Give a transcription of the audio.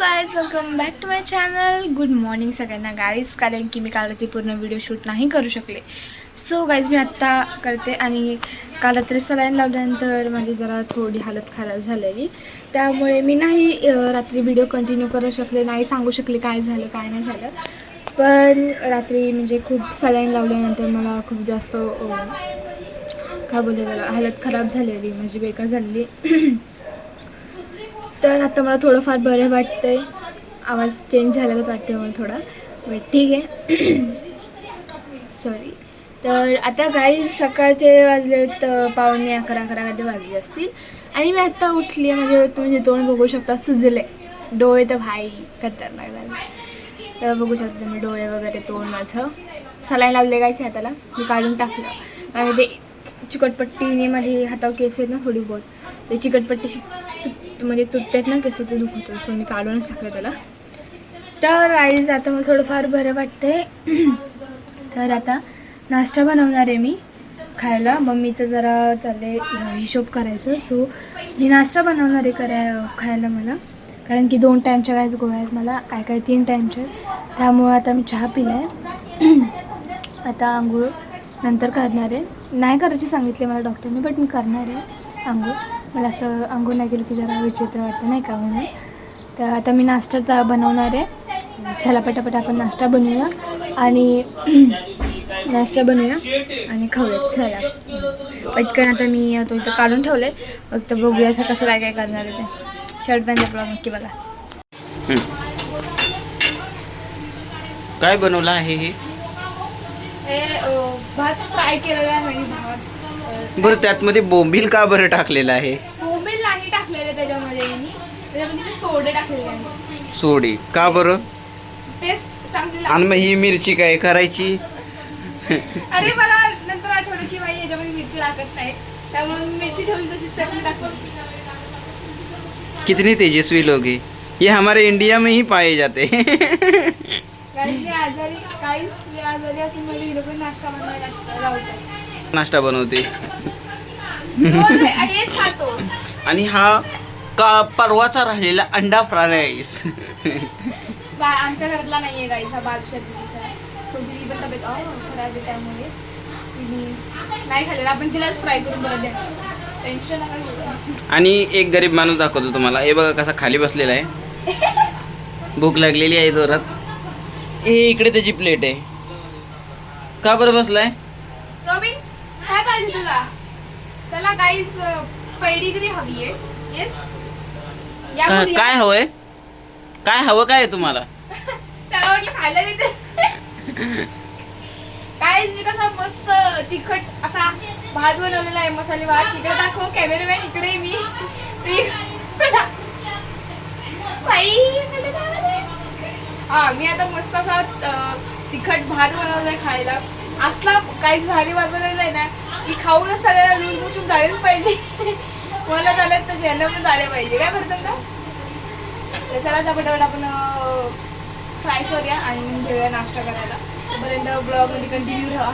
Guys, welcome back to my channel. Good morning सगळ्यांना guys. कारण की मी काल रात्री पूर्ण व्हिडिओ शूट नाही करू शकले. सो गाईज मी आत्ता करते. आणि काल रात्री सलाईन लावल्यानंतर माझी जरा थोडी हालत खराब झालेली, त्यामुळे मी नाही रात्री व्हिडिओ कंटिन्यू करू शकले, नाही सांगू शकले काय झालं काय नाही झालं. पण रात्री म्हणजे खूप सलाईन लावल्यानंतर मला खूप जास्त काय बोलते त्याला हालत खराब झालेली, माझी बेकार झालेली. तर आता मला थोडंफार बरं वाटतं आहे. आवाज चेंज झाल्यागत वाटते मला थोडा, बट ठीक आहे. सॉरी. तर आता गाईज सकाळचे वाजलेत 11:45 कधी वाजले असतील. आणि मी आत्ता उठली आहे. म्हणजे तुम्ही तोंड बघू शकता, सुजले डोळे तर भाई खतरनाक झाले. तर बघू शकता मी डोळे वगैरे, तोंड माझं. सलाईन लावले गायचे हाताला, मी काढून टाकलं. आणि ते चिकटपट्टीने माझी हातावर केस आहेत ना थोडी बहुत, ते चिकटपट्टीशी म्हणजे तुटतात ना केस, ते दुखत होतं. सो मी काढूनच टाकलं त्याला. तर आईज आता मला थोडंफार बरं वाटते. तर आता नाश्ता बनवणार आहे मी खायला. मम्मीचं जरा चालले हिशोब करायचं. सो मी नाश्ता बनवणार आहे खायला मला. कारण की 2 टाईमच्या काहीच गोळ्या आहेत मला, काय 3 टाईमच्या आहेत. त्यामुळं आता मी चहा पिला आहे. आता आंघोळ नंतर करणार आहे. नाही करायची सांगितले मला डॉक्टरने, बट मी करणार आहे आंघोळ. मला असं आंघोळ नाही केलं की जरा विचित्र वाटतं नाही का, म्हणून. तर आता मी नाश्ता बनवणार आहे. चला पटापट आपण नाश्ता बनवूया आणि खाऊयात. चला पटकन. आता मी तो इथं काढून ठेवलं आहे, फक्त बघूया कसं काय करणार आहे ते. शर्ट पॅन्ट आपला नक्की बघा. काय बनवलं आहे हे? भात फ्राय केलेला आहे. भात बरं, त्यातमध्ये बोंबील का बरं टाकलेलं आहे? बोंबील नाही टाकलेले त्याच्यामध्ये मी सोडे टाकलेले आहे. सोडी का बरं? टेस्ट चांगली आणि मग ही मिरची काय करायची? अरे मला नंतर आठवलं की बाई ह्याच्यामध्ये मिरची टाकत नाही, त्यामुळे मी मिरची ठेवली तशीच चटणी टाकली. कितनी तेजस्वी लोग हैं, ये हमारे इंडिया में ही पाए जाते हैं. मी आजारी असून मला हिरो पण नाश्ता बनवायला लावतात. नाश्ता बनवते. हेच खातो. आणि हा का परवाचा राहिलेला अंडा फ्राय राईस. आमच्या घरातला नाहीये गाईस, हा बादशाह दिदीचा आहे. सो तिची पण तब्येत खराब आहे, त्यामुळे तिने नाही खाल्लेला. आपण तिलाच फ्राय करून परत देणार, टेन्शन नका घेऊ. आणि एक गरीब माणूस दाखवतो तुम्हाला. हे बघा कसा खाली बसलेला आहे, भूक लागलेली आहे जोरात. हे इकडे त्याची प्लेट आहे. का बरं बसलाय? रॉबिन काय पाहिजे तुला? त्याला गाईस पेडिग्री हवी आहे. येस, काय हवंय? काय हवं काय आहे तुम्हाला? त्याला वाटलं खायला देते. काय मी कसा मस्त तिखट असा भात बनवलेला आहे, मसाले भात. इकडे दाखव कॅमेरामॅन, इकडे मी. हा, मी आता मस्त असा तिखट भात बनवलाय खायला. असला काहीच भारी भात बनवलेला आहे ना की खाऊनच सगळ्याला लूज मोशन झालेच पाहिजे. मला झालं तर यांना पण झाले पाहिजे. काय करतात ना, तर चला आता पटापट आपण फ्राय करूया आणि घेऊया नाश्ता करायला. तोपर्यंत ब्लॉगमध्ये कंटिन्यू राहा.